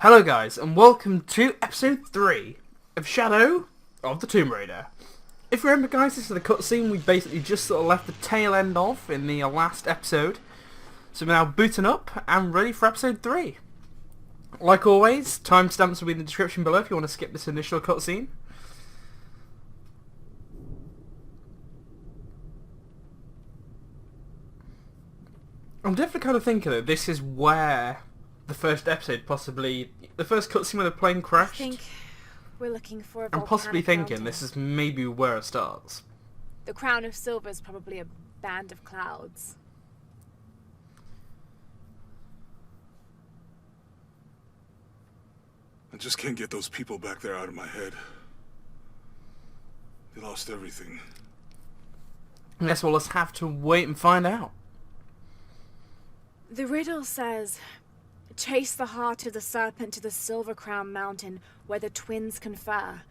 Hello guys, and welcome to episode 3 of Shadow of the Tomb Raider. If you remember guys, this is the cutscene we basically just sort of left the tail end of in the last episode. So we're now booting up and ready for episode 3. Like always, timestamps will be in the description below if you want to skip this initial cutscene. I'm definitely kind of thinking that this is where the first episode possibly... the first cutscene where the plane crashed. I think we're looking for a I'm possibly thinking mountain. this is maybe where it starts. The crown of silver is probably a band of clouds. I just can't get those people back there out of my head. They lost everything. I guess we'll just have to wait and find out. The riddle says, chase the heart of the serpent to the Silver Crown Mountain where the twins confer.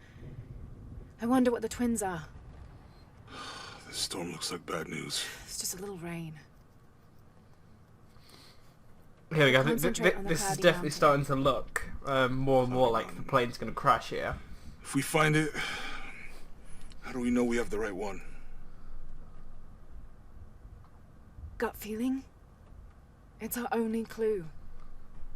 I wonder what the twins are. This storm looks like bad news. It's just a little rain. Here we go. Concentrate on the This is cloudy definitely mountain. starting to look more and more like the plane's going to crash here. If we find it, how do we know we have the right one? Gut feeling? It's our only clue.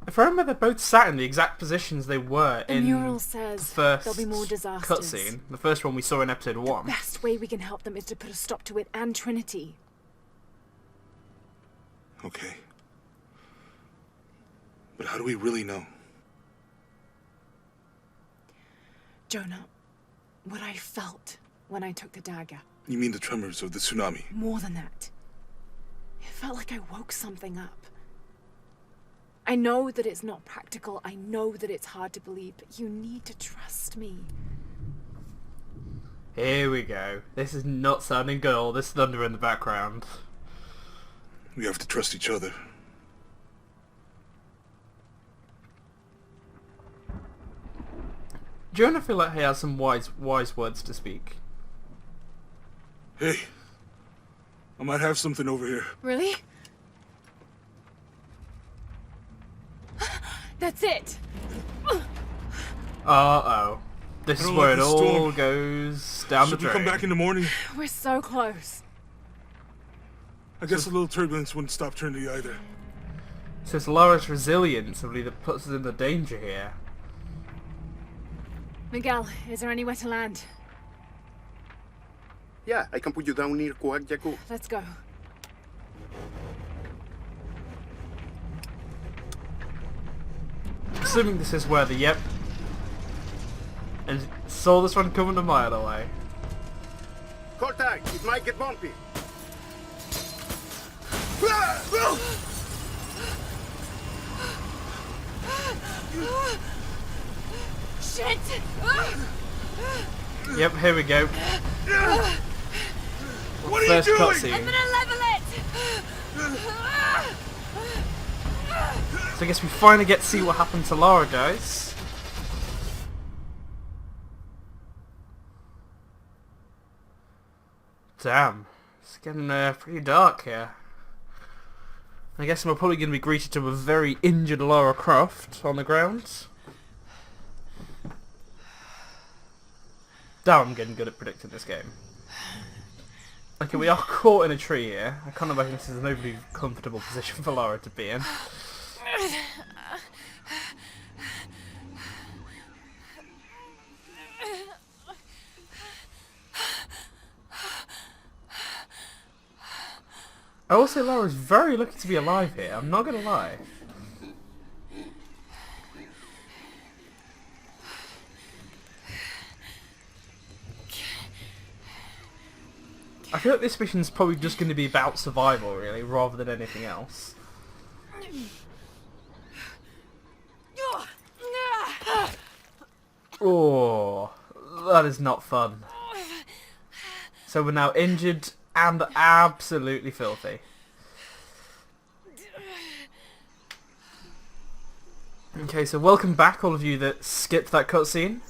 If I remember, they're both sat in the exact positions they were The in mural the says first there'll be more disasters. cutscene. The first one we saw in episode 1. Best way we can help them is to put a stop to it and Trinity. Okay. But how do we really know? Jonah, what I felt when I took the dagger. You mean the tremors of the tsunami? More than that. It felt like I woke something up. I know that it's not practical. I know that it's hard to believe, but you need to trust me. Here we go. This is not sounding good. All this thunder in the background. We have to trust each other. Jonah feel like he has some wise words to speak. Hey, I might have something over here. Really? That's it! Uh-oh. This I is don't where like it this all storm. goes down Should the we drain. come back in the morning? We're so close. I guess a little turbulence wouldn't stop Trinity either. So it's Laura's resilience really that puts us in the danger here. Miguel, is there anywhere to land? Yeah, I can put you down near Coac. Let's go. Assuming this is where the yep. And saw this one coming a mile away. Contact! It might get bumpy. Shit! Yep, here we go. What are First you doing? cutscene. gonna level it! So I guess we finally get to see what happened to Laura, guys. Damn. It's getting pretty dark here. I guess we're probably going to be greeted to a very injured Lara Croft on the ground. Damn, I'm getting good at predicting this game. Okay, we are caught in a tree here. I can't imagine this is an overly comfortable position for Lara to be in. I will say Laura's very lucky to be alive here, I'm not gonna lie. I feel like this mission's probably just going to be about survival, really, rather than anything else. Oh, that is not fun. So we're now injured and absolutely filthy. Okay, so welcome back, all of you that skipped that cutscene.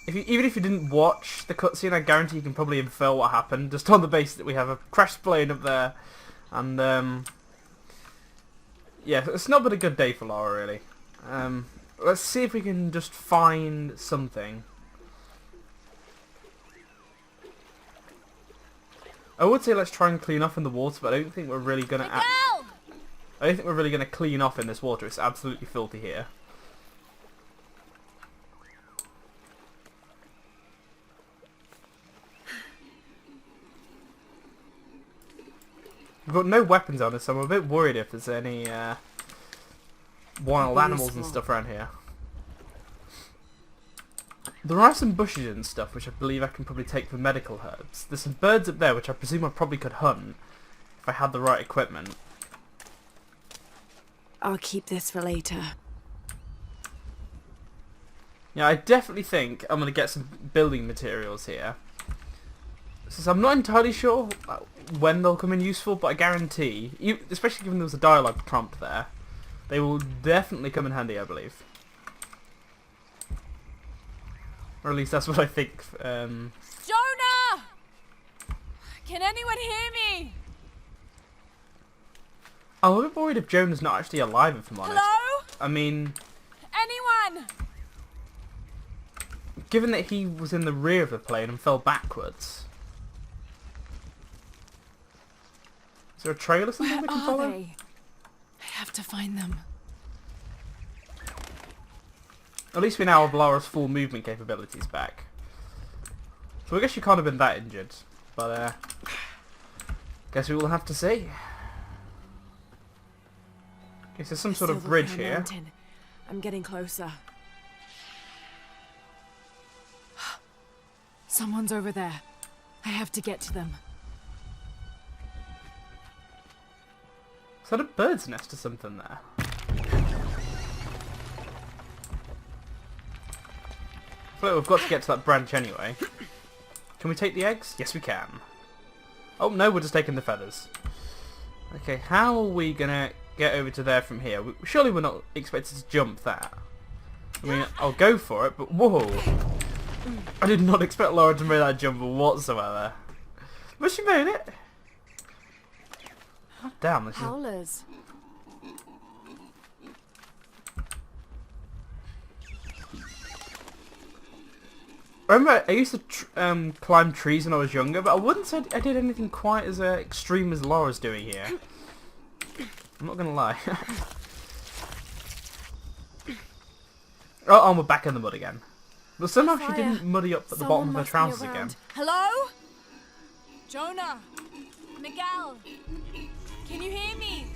Even if you didn't watch the cutscene, I guarantee you can probably infer what happened, just on the basis that we have a crashed plane up there, and yeah, it's not been a good day for Lara, really. Let's see if we can just find something. I would say let's try and clean off in the water, but I don't think we're really gonna. I don't think we're really gonna clean off in this water. It's absolutely filthy here. We've got no weapons on us, so I'm a bit worried if there's any wild animals and stuff around here. There are some bushes and stuff which I believe I can probably take for medical herbs. There's some birds up there which I presume I probably could hunt if I had the right equipment. I'll keep this for later. Yeah, I definitely think I'm going to get some building materials here. Since I'm not entirely sure when they'll come in useful, but I guarantee, especially given there was a dialogue prompt there, they will definitely come in handy, I believe. Or at least that's what I think. Jonah! Can anyone hear me? I'm a bit worried if Jonah's not actually alive, if I'm honest. Hello? I mean, Anyone? given that he was in the rear of the plane and fell backwards. Is there a trail or something we can follow? They? I have to find them. At least we now have Lara's full movement capabilities back. So I guess she can't have been that injured. But, guess we will have to see. Guess there's some sort of bridge here. Mountain. I'm getting closer. Someone's over there. I have to get to them. Is that a bird's nest or something there? I feel like we've got to get to that branch anyway. Can we take the eggs? Yes, we can. Oh, no, we're just taking the feathers. Okay, how are we going to get over to there from here? Surely we're not expected to jump that. I mean, I'll go for it, but whoa. I did not expect Laura to make that jump whatsoever. But she made it. Oh, damn, this is... Howlers. I remember I used to climb trees when I was younger, but I wouldn't say I did anything quite as extreme as Laura's doing here. I'm not gonna lie. Oh, we're back in the mud again. But somehow she didn't muddy up at the bottom of her trousers again. Hello? Jonah? Miguel? Can you hear me?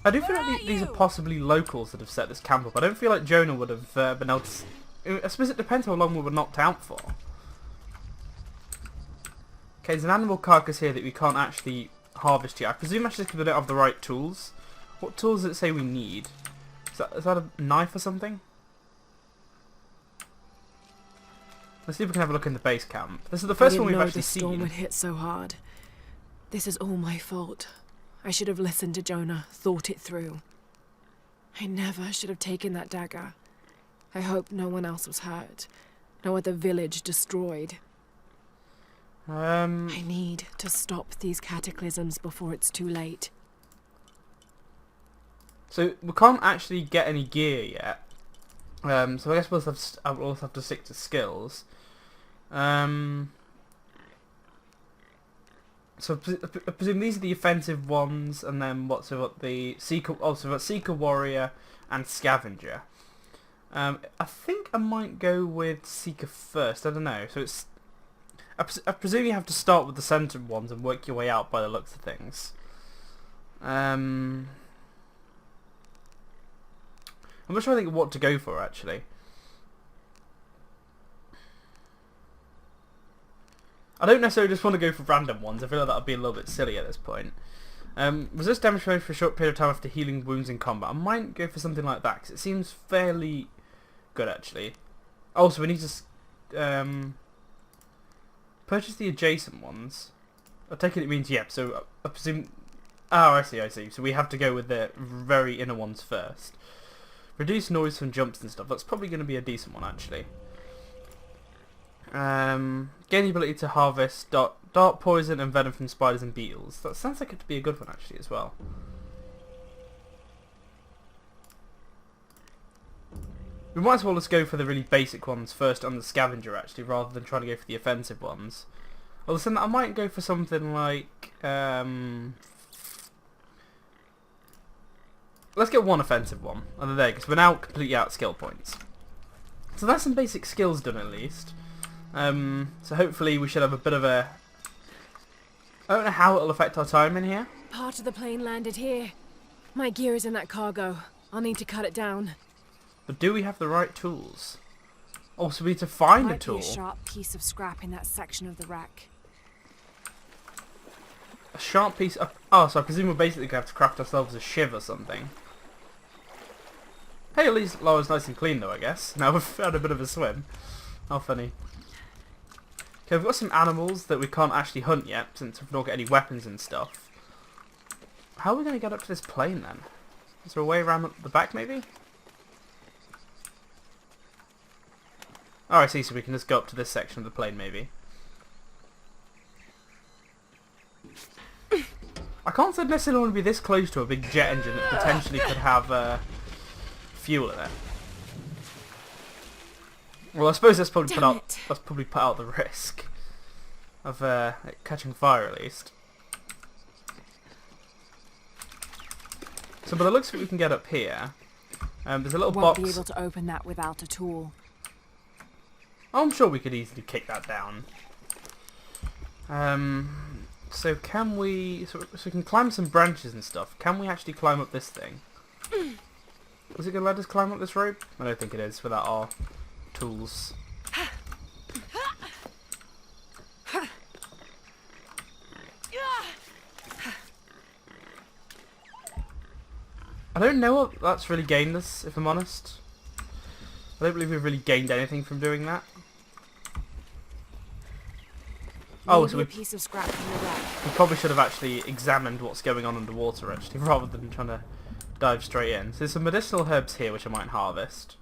I do feel Where like are these are you? possibly locals that have set this camp up. I don't feel like Jonah would have been able to... I suppose it depends how long we were knocked out for. Okay, there's an animal carcass here that we can't actually harvest yet. I presume actually because we don't have the right tools. What tools does it say we need? Is that a knife or something? Let's see if we can have a look in the base camp. This is the first one we've actually the storm seen. would hit so hard. This is all my fault. I should have listened to Jonah, thought it through. I never should have taken that dagger. I hope no one else was hurt. No other village destroyed. I need to stop these cataclysms before it's too late. So we can't actually get any gear yet. So I guess we'll also have to stick to skills. So I presume these are the offensive ones, and then what's about the Seeker? Also, we've got Seeker, Warrior, and Scavenger. I think I might go with Seeker first. I don't know. So it's I presume you have to start with the centered ones and work your way out by the looks of things. I'm not sure I think what to go for actually. I don't necessarily just want to go for random ones. I feel like that would be a little bit silly at this point. Resist damage for a short period of time after healing wounds in combat. I might go for something like that because it seems fairly good actually. Also, we need to purchase the adjacent ones. I take it means yep. So I presume. Oh, I see. So we have to go with the very inner ones first. Reduce noise from jumps and stuff. That's probably going to be a decent one actually. Gain the ability to harvest dart poison and venom from spiders and beetles. That sounds like it would be a good one actually as well. We might as well just go for the really basic ones first on the scavenger, actually, rather than trying to go for the offensive ones. Well, listen, I might go for something like... let's get one offensive one. Oh, there, because we're now completely out skill points. So that's some basic skills done, at least. So hopefully we should have a bit of a... I don't know how it'll affect our time in here. Part of the plane landed here. My gear is in that cargo. I'll need to cut it down. But do we have the right tools? Also, we need to find a Might tool. be a sharp piece of scrap in that section of the wreck. A sharp piece of... Oh, so I presume we're basically going to have to craft ourselves a shiv or something. Hey, at least Laura's nice and clean though, I guess. Now we've had a bit of a swim. How funny. Okay, we've got some animals that we can't actually hunt yet, since we've not got any weapons and stuff. How are we going to get up to this plane then? Is there a way around the back maybe? Oh, I see, so we can just go up to this section of the plane maybe. I can't say necessarily want to be this close to a big jet engine that potentially could have fuel in it. Well, I suppose that's probably put out the risk of it catching fire at least. So, by the looks of it, we can get up here. There's a little box. Won't be able to open that without a tool. I'm sure we could easily kick that down. So can we... So we can climb some branches and stuff. Can we actually climb up this thing? Is it going to let us climb up this rope? I don't think it is without our tools. I don't know what that's really gained us, if I'm honest. I don't believe we've really gained anything from doing that. Oh, so a piece of scrap from the wreck. we probably should have actually examined what's going on underwater, actually, rather than trying to dive straight in. So there's some medicinal herbs here which I might harvest.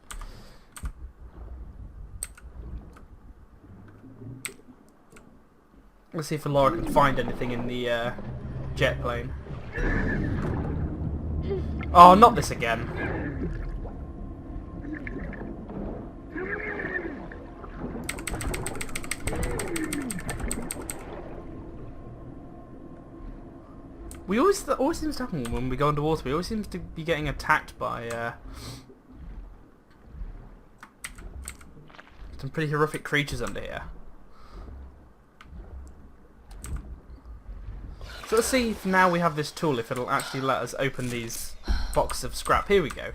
Let's see if Laura can find anything in the jet plane. Oh, not this again. We always seems to happen when we go underwater. We always seem to be getting attacked by some pretty horrific creatures under here. So let's see if now we have this tool, if it'll actually let us open these boxes of scrap. Here we go.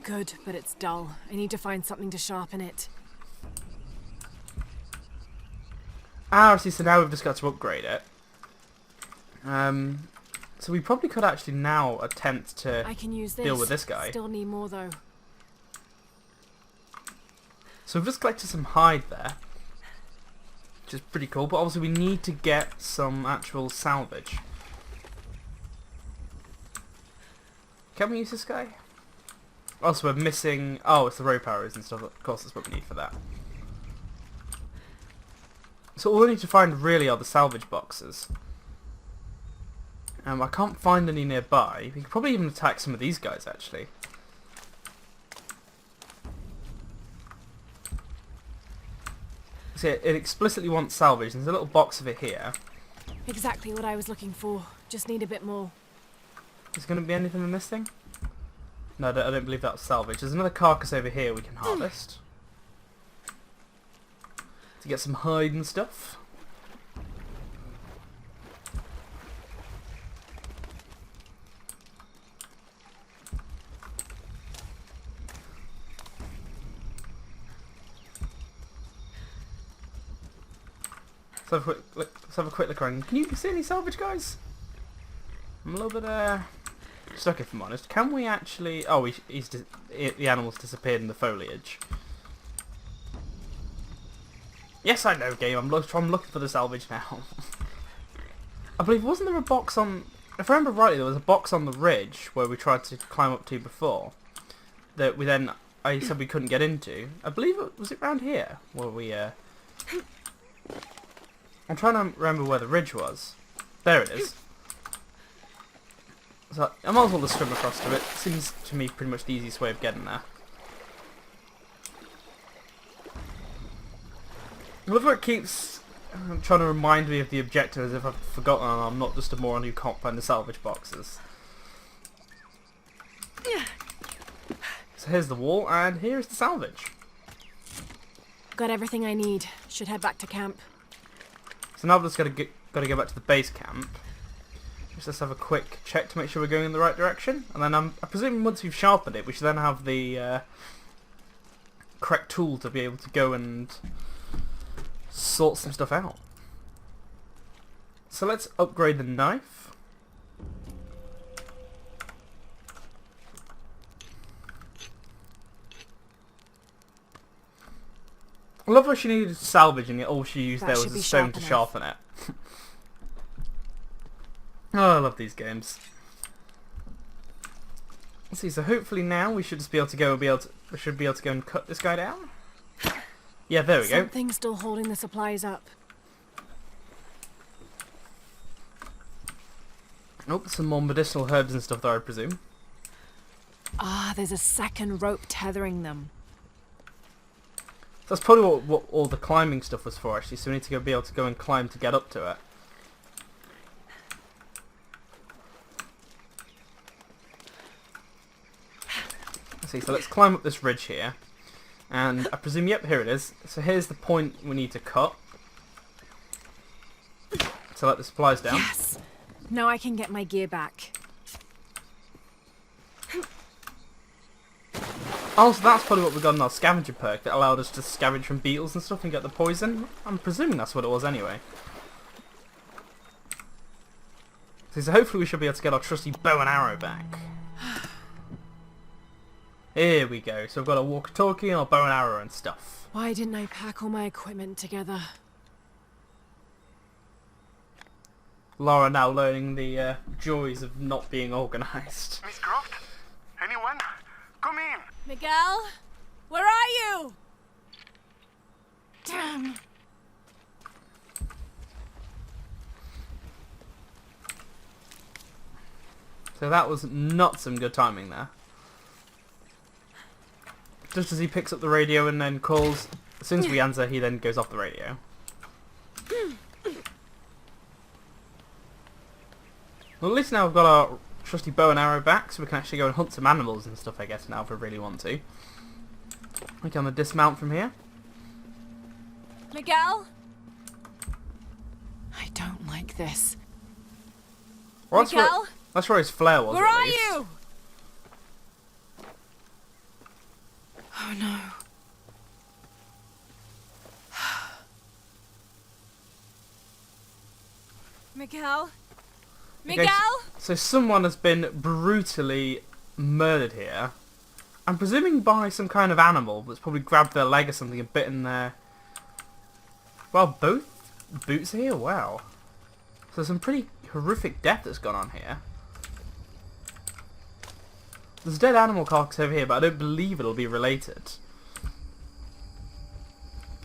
Good, but it's dull. I need to find something to sharpen it. Ah, see, so now we've just got to upgrade it. So we probably could actually now attempt to I can use this. deal with this guy. Still need more though. So we've just collected some hide there, which is pretty cool, but obviously we need to get some actual salvage. Can we use this guy? Also, we're missing... Oh, it's the rope arrows and stuff. Of course, that's what we need for that. So all we need to find really are the salvage boxes. I can't find any nearby. We could probably even attack some of these guys, actually. See, it explicitly wants salvage. There's a little box of it here. Exactly what I was looking for. Just need a bit more. Is there going to be anything in this thing? No, I don't believe that's salvage. There's another carcass over here we can harvest. To get some hide and stuff. Let's have a quick look around. Can you see any salvage, guys? I'm a little bit stuck, if I'm honest. Can we actually... Oh, the animal's disappeared in the foliage. Yes, I know, game. I'm looking for the salvage now. I believe, wasn't there a box on... If I remember rightly, there was a box on the ridge where we tried to climb up to before. That we then... I said we couldn't get into. I believe was it around here? Where we... I'm trying to remember where the ridge was. There it is. So I might as well just swim across to it. Seems to me pretty much the easiest way of getting there. I love how it keeps trying to remind me of the objective as if I've forgotten and I'm not just a moron who can't find the salvage boxes. So here's the wall, and here's the salvage. Got everything I need. Should head back to camp. So now I've just got to go back to the base camp. Let's have a quick check to make sure we're going in the right direction. And then I presume once we've sharpened it, we should then have the correct tool to be able to go and sort some stuff out. So let's upgrade the knife. I love how she needed salvage and yet all she used there was a stone to sharpen it. Oh, I love these games. Let's see, so hopefully now we should just be able to go and cut this guy down. Yeah, there we go. Something's still holding the supplies up. Nope, some more medicinal herbs and stuff there, I presume. Ah, there's a second rope tethering them. That's probably what all the climbing stuff was for, actually, so we need to be able to go and climb to get up to it. Let's see, so let's climb up this ridge here. And I presume, yep, here it is. So here's the point we need to cut. To let the supplies down. Yes! Now I can get my gear back. Also, that's probably what we got in our scavenger perk that allowed us to scavenge from beetles and stuff and get the poison. I'm presuming that's what it was anyway. So hopefully we should be able to get our trusty bow and arrow back. Here we go. So we've got a walkie-talkie and our bow and arrow and stuff. Why didn't I pack all my equipment together? Laura now learning the joys of not being organised. Miss Croft? Anyone? Come in. Miguel? Where are you? Damn. So that was not some good timing there. Just as he picks up the radio and then calls, as soon as we answer, he then goes off the radio. Well, at least now we've got our trusty bow and arrow back, so we can actually go and hunt some animals and stuff, I guess, now if we really want to. We can dismount from here. Miguel? I don't like this. Well, Miguel? that's where his flare was. Where at are least. you? Oh no. Miguel? Okay, Miguel? so someone has been brutally murdered here. I'm presuming by some kind of animal that's probably grabbed their leg or something and bitten their... Well, both boots here? Wow. So some pretty horrific death that's gone on here. There's a dead animal carcass over here, but I don't believe it'll be related.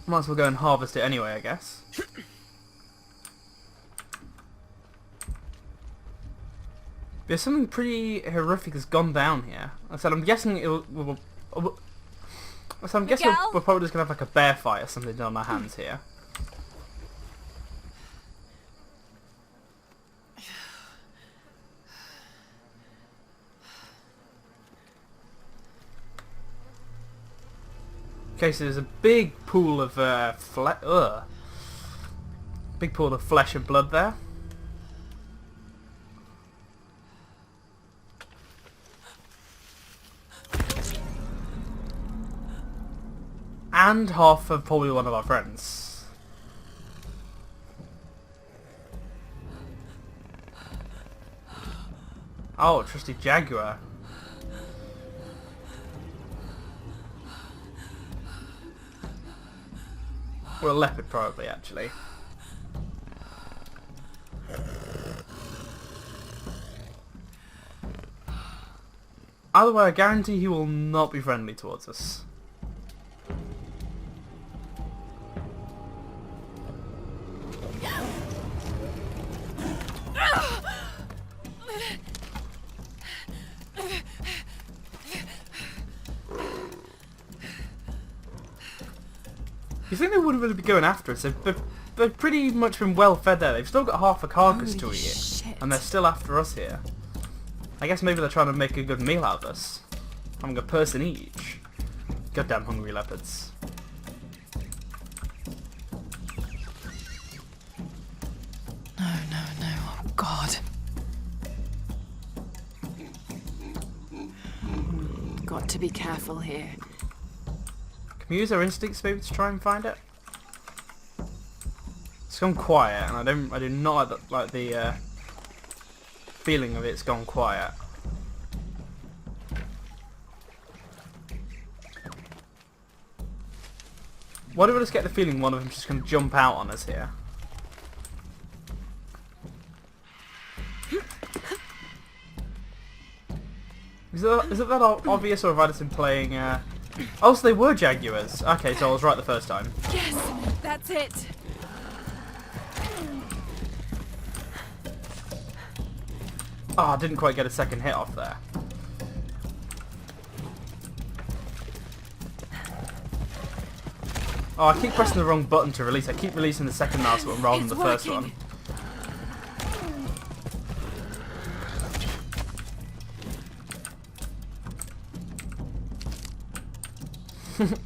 Might as well go and harvest it anyway, I guess. There's something pretty horrific that's gone down here. Like I said, I'm guessing it'll... So I'm guessing Miguel? we're probably just going to have like a bear fight or something on our hands here. Okay, so there's a big pool of big pool of flesh and blood there. And half of probably one of our friends. Oh, trusty jaguar. Or a leopard, probably, actually. Either way, I guarantee he will not be friendly towards us. You think they wouldn't really be going after us? They've pretty much been well fed there. They've still got half a carcass to Holy eat. shit. And they're still after us here. I guess maybe they're trying to make a good meal out of us. Having a person each. Goddamn hungry leopards. No, no, no. Oh, God. Got to be careful here. Can we use our instincts maybe to try and find it? It's gone quiet, and I do not like the feeling of it's gone quiet. Why do I just get the feeling one of them's just going to jump out on us here? Is it that obvious, or have I just been playing... Oh, so they were jaguars. Okay, so I was right the first time. Yes, that's it. Oh, I didn't quite get a second hit off there. Oh, I keep pressing the wrong button to release. I keep releasing the second mouse button rather than the first one.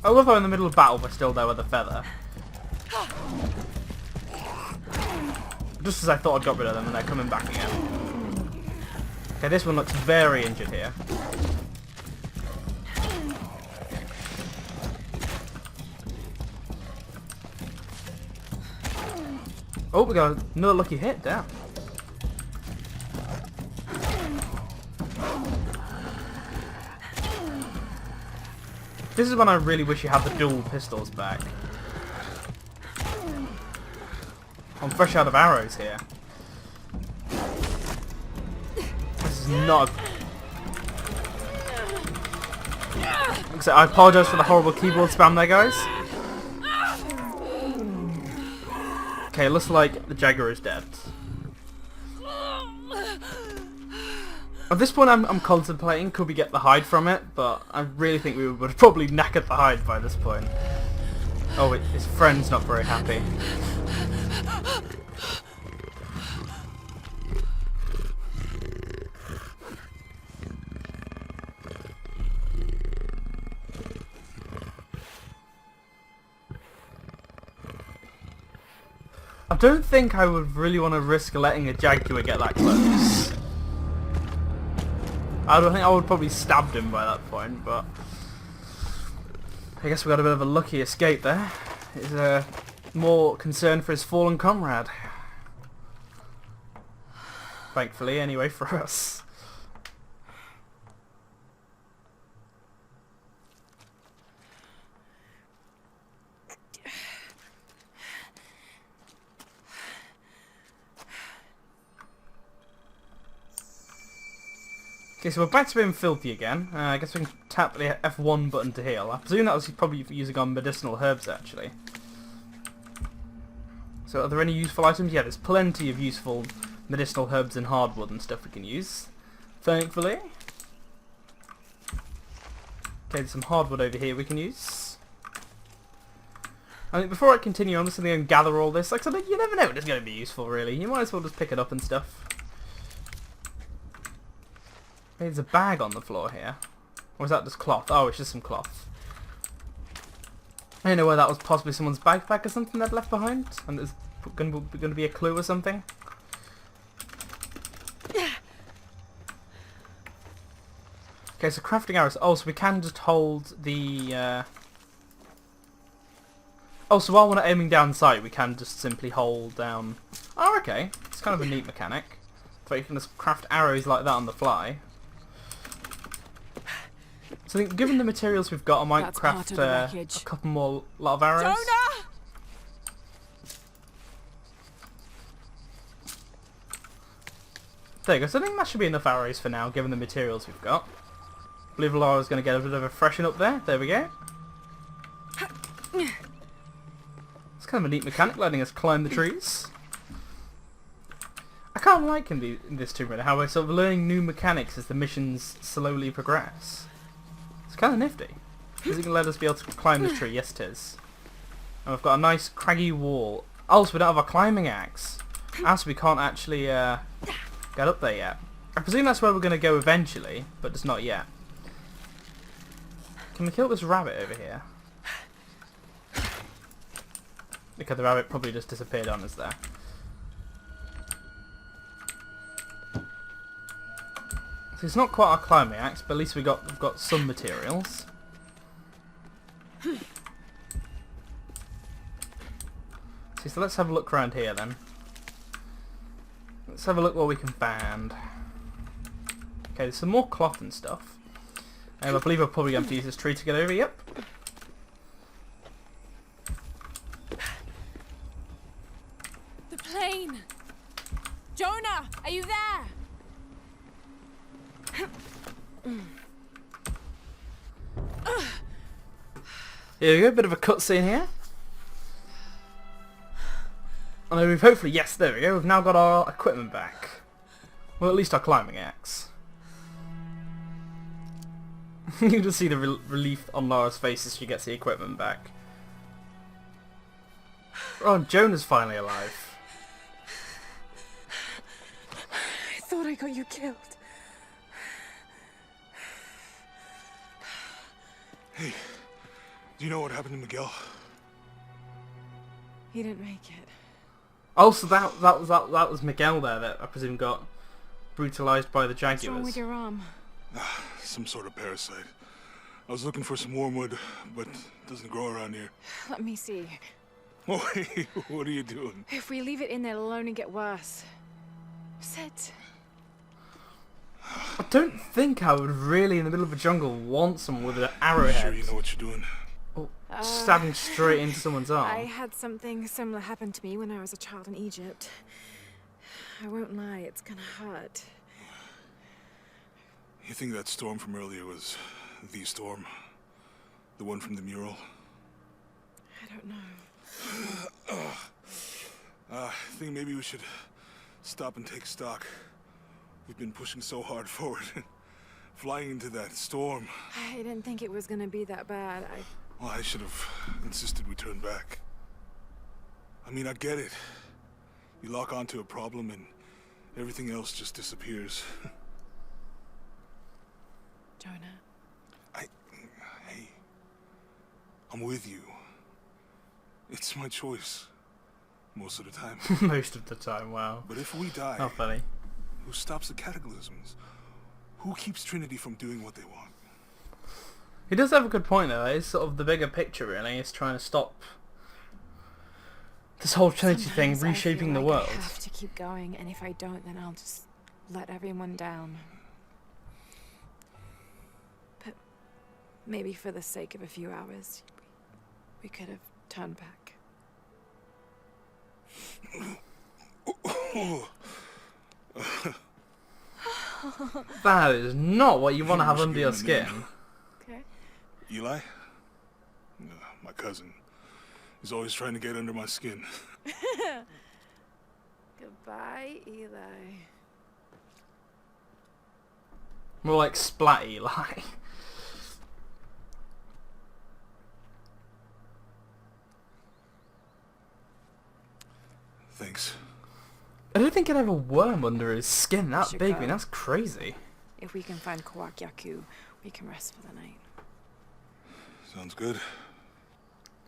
I love how in the middle of battle we're still there with a feather. Just as I thought I'd got rid of them and they're coming back again. Okay, this one looks very injured here. Oh, we got another lucky hit down. This is when I really wish you had the dual pistols back. I'm fresh out of arrows here. This is not... I apologise for the horrible keyboard spam there, guys. Okay, looks like the Jaguar is dead. At this point I'm contemplating could we get the hide from it, but I really think we would have probably knackered the hide by this point. Oh, his friend's not very happy. I don't think I would really want to risk letting a jaguar get that close. I don't think I would probably stabbed him by that point, but I guess we got a bit of a lucky escape there. He's more concerned for his fallen comrade. Thankfully, anyway, for us. Okay, so we're back to being filthy again. I guess we can tap the F1 button to heal. I presume that was probably using our medicinal herbs, actually. So are there any useful items? Yeah, there's plenty of useful medicinal herbs and hardwood and stuff we can use. Thankfully. Okay, there's some hardwood over here we can use. I mean, before I continue, I'm just going to go and gather all this. Like I said, you never know when it's going to be useful, really. You might as well just pick it up and stuff. There's a bag on the floor here. Or is that just cloth? Oh, it's just some cloth. I don't know whether that was possibly someone's backpack or something they'd left behind. And there's going to be a clue or something. Okay, so crafting arrows. Oh, so we can just hold the... Oh, so while we're not aiming down sight, we can just simply hold down... Oh, okay. It's kind of a neat mechanic. So you can just craft arrows like that on the fly. So I think given the materials we've got, I might That's craft a couple more lot of arrows. Jonah! There you go. So I think that should be enough arrows for now, given the materials we've got. I believe Laura's going to get a bit of a freshen up there. There we go. It's kind of a neat mechanic, letting us climb the trees. I kind of like in this Tomb Raider how we're sort of learning new mechanics as the missions slowly progress. It's kind of nifty. Is it going to let us be able to climb this tree? Yes, it is. And we've got a nice craggy wall. Oh, so we don't have a climbing axe. As we can't actually get up there yet. I presume that's where we're going to go eventually, but just not yet. Can we kill this rabbit over here? Because the rabbit probably just disappeared on us there. So it's not quite a climbing axe, but at least we've got some materials. So let's have a look around here then. Let's have a look what we can find. Okay, there's some more cloth and stuff. I believe we're probably going to use this tree to get over. Yep. The plane! Jonah, are you there? Here we go, a bit of a cutscene here. And then we've hopefully, yes, there we go, we've now got our equipment back. Well, at least our climbing axe. You can just see the relief on Lara's face as she gets the equipment back. Oh, Jonah's finally alive. I thought I got you killed. Hey, do you know what happened to Miguel? He didn't make it. Oh, so that was Miguel there that I presume got brutalized by the What's wrong jaguars. with your arm? Some sort of parasite. I was looking for some wormwood, but it doesn't grow around here. Let me see. Oh, hey, what are you doing? If we leave it in there, it'll only get worse. Sit. I don't think I would really, in the middle of a jungle, want someone with an arrowhead. Sure you know what you're doing? Oh, stabbing straight into someone's arm. I had something similar happen to me when I was a child in Egypt. I won't lie, it's gonna hurt. You think that storm from earlier was the storm? The one from the mural? I don't know. I think maybe we should stop and take stock. We've been pushing so hard forward. Flying into that storm. I didn't think it was gonna be that bad. Well, I should have insisted we turn back. I mean, I get it. You lock onto a problem and everything else just disappears. Jonah. Hey, I'm with you. It's my choice. Most of the time. Most of the time, wow. But if we die, How funny. who stops the cataclysms? Who keeps Trinity from doing what they want? He does have a good point though. It's sort of the bigger picture really. It's trying to stop this whole Trinity thing Sometimes I reshaping feel the like world. I have to keep going, and if I don't, then I'll just let everyone down. But maybe for the sake of a few hours, we could have turned back. That is not what you want to have under your skin. Okay. Eli? My cousin. He's always trying to get under my skin. Goodbye, Eli. More like Splat Eli. Thanks. I don't think he'd have a worm under his skin that Should big. I go. mean, that's crazy. If we can find Kawak Yaku, we can rest for the night. Sounds good.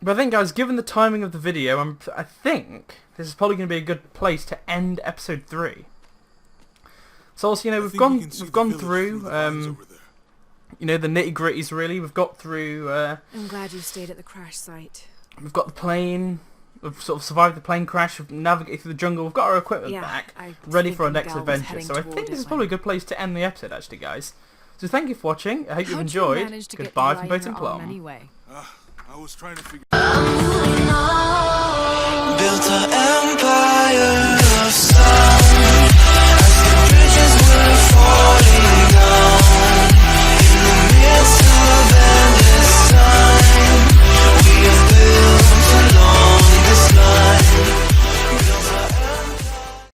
But I think, guys, given the timing of the video, I think this is probably going to be a good place to end episode 3. So also, you know, I we've think we can gone see we've the gone village through the vines over there. you know, the nitty gritties really. We've got through I'm glad you stayed at the crash site. we've got the plane. We've sort of survived the plane crash. We've navigated through the jungle. We've got our equipment Yeah, back, I ready think for our next Miguel was adventure. heading So I toward think it this is when- probably a good place to end the episode, actually, guys. So thank you for watching. I hope you've How'd you enjoyed. manage to get Goodbye Eli from in Boat and your arm Plum. anyway? I was trying to figure...